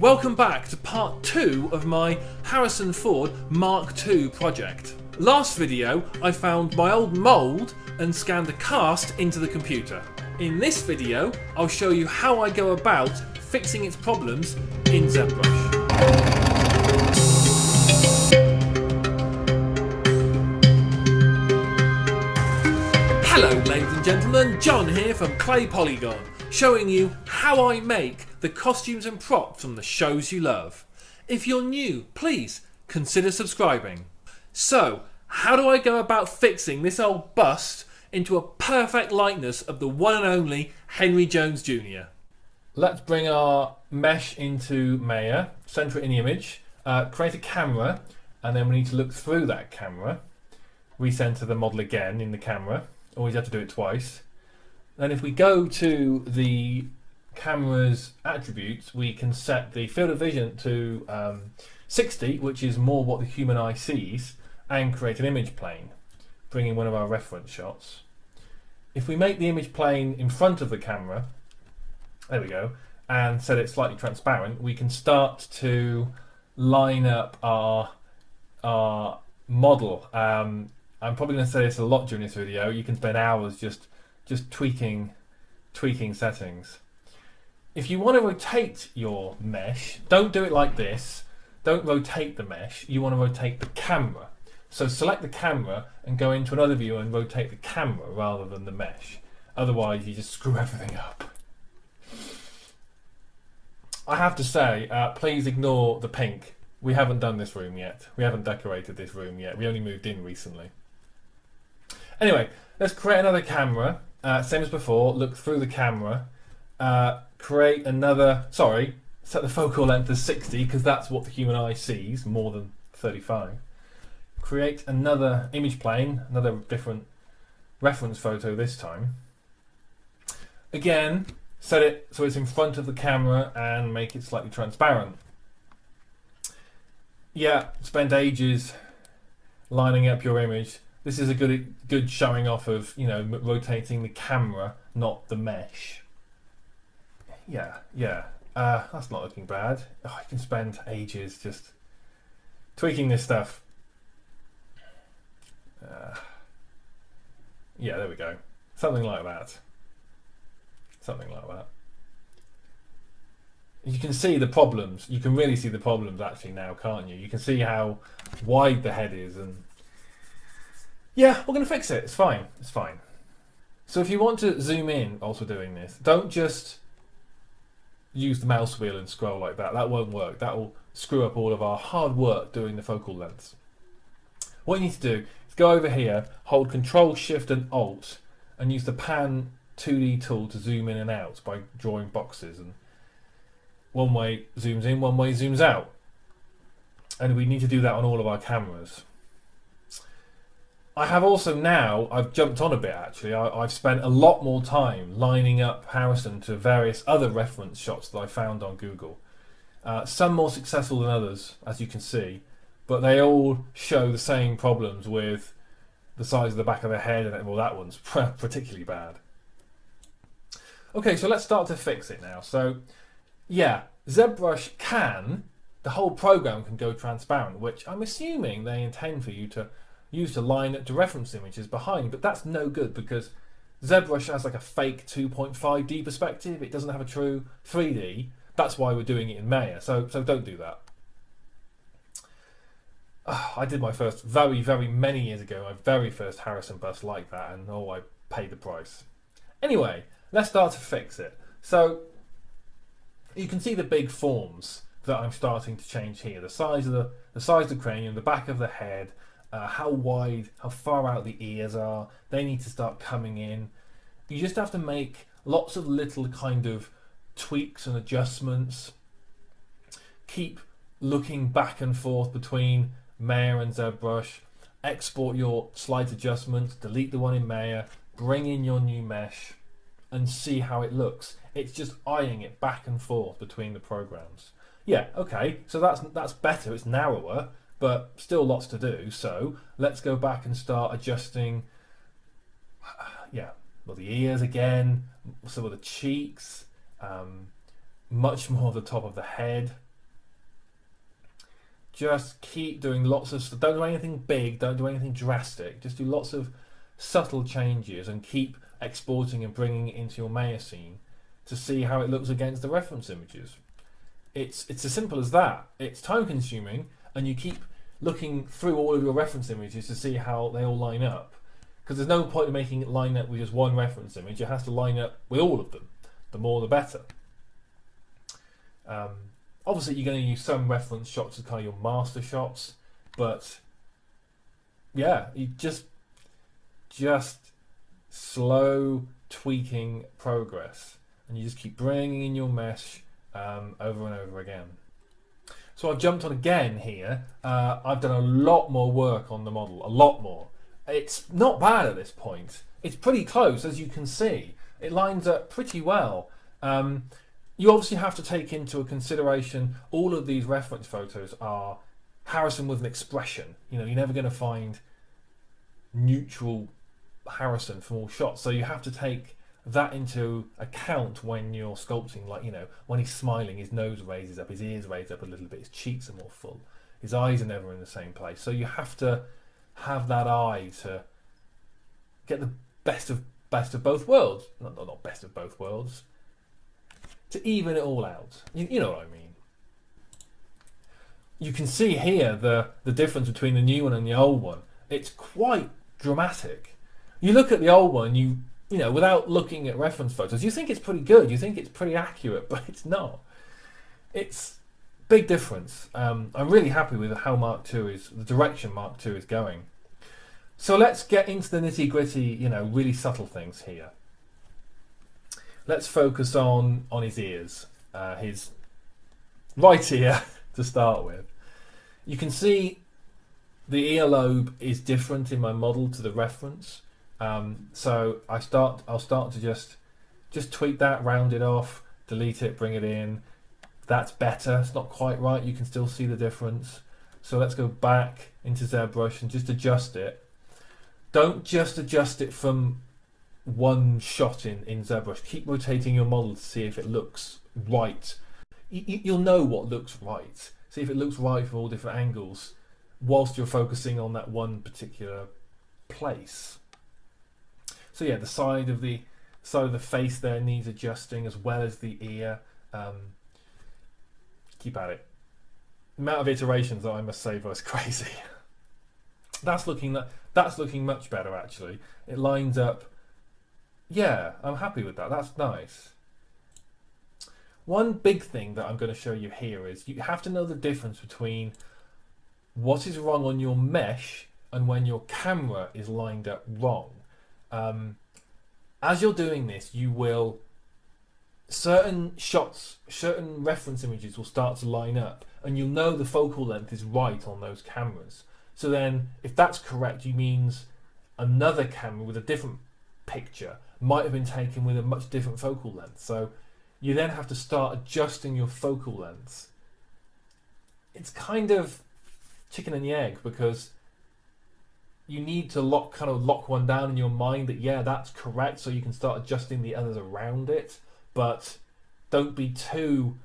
Welcome back to part 2 of my Harrison Ford Mark II project. Last video I found my old mould and scanned the cast into the computer. In this video I'll show you how I go about fixing its problems in ZBrush. Hello ladies and gentlemen, John here from Clay Polygon, showing you how I make the costumes and props from the shows you love. If you're new, please consider subscribing. So, how do I go about fixing this old bust into a perfect likeness of the one and only Henry Jones Jr.? Let's bring our mesh into Maya, center it in the image, create a camera, and then we need to look through that camera, recenter the model again in the camera. Always have to do it twice. Then if we go to the camera's attributes, we can set the field of vision to 60, which is more what the human eye sees, and create an image plane, bring in one of our reference shots. If we make the image plane in front of the camera, there we go, and set it slightly transparent, we can start to line up our model. I'm probably going to say this a lot during this video. You can spend hours just tweaking settings. If you want to rotate your mesh, don't do it like this. Don't rotate the mesh. You want to rotate the camera. So select the camera and go into another view and rotate the camera rather than the mesh. Otherwise, you just screw everything up. I have to say, please ignore the pink. We haven't done this room yet. We haven't decorated this room yet. We only moved in recently. Anyway, let's create another camera. Same as before, look through the camera. Create another, set the focal length to 60 because that's what the human eye sees, more than 35. Create another image plane, another different reference photo this time. Again, set it so it's in front of the camera and make it slightly transparent. Yeah, spend ages lining up your image. This is a good showing off of, you know, rotating the camera, not the mesh. Yeah, that's not looking bad. Oh, I can spend ages just tweaking this stuff. Yeah, there we go. Something like that. Something like that. You can see the problems. You can really see the problems actually now, can't you? You can see how wide the head is, and yeah, we're going to fix it. It's fine. It's fine. So if you want to zoom in also doing this, don't just use the mouse wheel and scroll like that. That won't work. That will screw up all of our hard work doing the focal lengths. What you need to do is go over here, hold Control, Shift and Alt, and use the Pan 2D tool to zoom in and out by drawing boxes. And one way zooms in, one way zooms out. And we need to do that on all of our cameras. I have also now, I've jumped on a bit actually, I've spent a lot more time lining up Harrison to various other reference shots that I found on Google. Some more successful than others, as you can see, but they all show the same problems with the size of the back of the head, and well, that one's particularly bad. Okay, so let's start to fix it now. So yeah, ZBrush the whole program can go transparent, which I'm assuming they intend for you to use to line up to reference images behind, but that's no good because ZBrush has like a fake 2.5D perspective. It doesn't have a true 3D. That's why we're doing it in Maya, so don't do that. I did my first, very many years ago, my very first Harrison bust like that, and oh, I paid the price. Anyway, let's start to fix it. So you can see the big forms that I'm starting to change here. The size of the cranium, the back of the head, how wide, how far out the ears are. They need to start coming in. You just have to make lots of little kind of tweaks and adjustments. Keep looking back and forth between Maya and ZBrush. Export your slight adjustments, delete the one in Maya, bring in your new mesh, and see how it looks. It's just eyeing it back and forth between the programs. Yeah, okay, so that's better, it's narrower, but still lots to do. So let's go back and start adjusting, well, the ears again, some of the cheeks, much more of the top of the head. Just keep doing lots of stuff. Don't do anything big, don't do anything drastic. Just do lots of subtle changes and keep exporting and bringing it into your Maya scene to see how it looks against the reference images. It's as simple as that. It's time consuming, and you keep looking through all of your reference images to see how they all line up. Because there's no point in making it line up with just one reference image. It has to line up with all of them. The more the better. Obviously you're going to use some reference shots as kind of your master shots, but yeah, you just slow tweaking progress, and you just keep bringing in your mesh over and over again. So I've jumped on again here. I've done a lot more work on the model, a lot more. It's not bad at this point. It's pretty close, as you can see. It lines up pretty well. You obviously have to take into consideration all of these reference photos are Harrison with an expression. You know, you're never going to find neutral Harrison from all shots, so you have to take that into account when you're sculpting. Like, you know, when he's smiling, his nose raises up, his ears raise up a little bit, his cheeks are more full, his eyes are never in the same place. So you have to have that eye to get the best of both worlds. Not best of both worlds. To even it all out. You know what I mean. You can see here the difference between the new one and the old one. It's quite dramatic. You look at the old one, you know, without looking at reference photos, you think it's pretty good, you think it's pretty accurate, but it's not. It's big difference. I'm really happy with how the direction Mark II is going. So let's get into the nitty gritty, you know, really subtle things here. Let's focus on his ears, his right ear to start with. You can see the earlobe is different in my model to the reference. So I'll start to just tweak that, round it off, delete it, bring it in. That's better. It's not quite right. You can still see the difference. So let's go back into ZBrush and just adjust it. Don't just adjust it from one shot in ZBrush. Keep rotating your model to see if it looks right. You'll know what looks right. See if it looks right from all different angles whilst you're focusing on that one particular place. So yeah, the side of the face there needs adjusting, as well as the ear. Keep at it. The amount of iterations that I must say was crazy. That's looking much better actually. It lines up. Yeah, I'm happy with that. That's nice. One big thing that I'm going to show you here is you have to know the difference between what is wrong on your mesh and when your camera is lined up wrong. As you're doing this, you will certain shots, certain reference images will start to line up, and you'll know the focal length is right on those cameras. So then, if that's correct, you means another camera with a different picture might have been taken with a much different focal length. So you then have to start adjusting your focal lengths. It's kind of chicken and the egg, because you need to lock one down in your mind that, yeah, that's correct, so you can start adjusting the others around it. But don't be too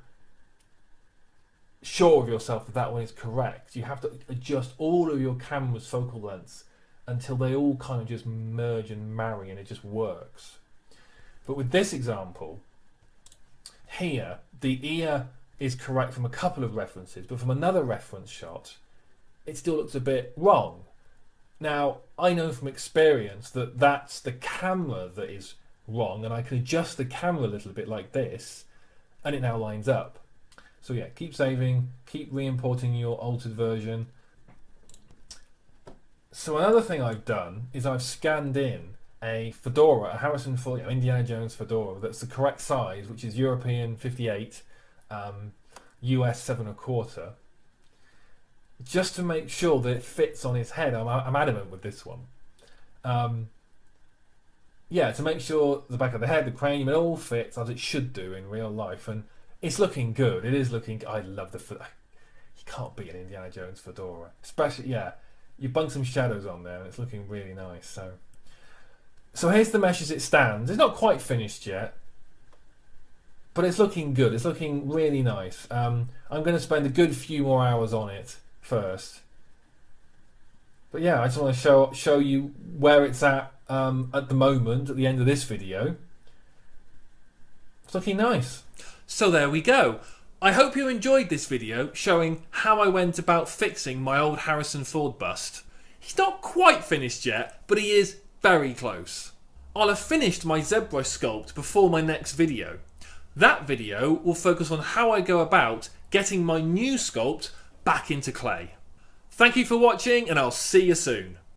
sure of yourself that that one is correct. You have to adjust all of your camera's focal lengths until they all kind of just merge and marry and it just works. But with this example here, the ear is correct from a couple of references, but from another reference shot it still looks a bit wrong. Now, I know from experience that that's the camera that is wrong, and I can adjust the camera a little bit like this and it now lines up. So yeah, keep saving, keep re-importing your altered version. So another thing I've done is I've scanned in a Fedora, a Harrison Ford, Indiana Jones Fedora that's the correct size, which is European 58, US 7¼ just to make sure that it fits on his head. I'm adamant with this one. Yeah, to make sure the back of the head, the cranium, it all fits as it should do in real life, and it's looking good. It is looking. I love the. You can't beat an Indiana Jones Fedora, especially You bung some shadows on there, and it's looking really nice. So here's the mesh as it stands. It's not quite finished yet, but it's looking good. It's looking really nice. I'm going to spend a good few more hours on it first. But yeah, I just want to show you where it's at the moment, at the end of this video. It's looking nice. So there we go. I hope you enjoyed this video showing how I went about fixing my old Harrison Ford bust. He's not quite finished yet, but he is very close. I'll have finished my ZBrush sculpt before my next video. That video will focus on how I go about getting my new sculpt back into clay. Thank you for watching, and I'll see you soon.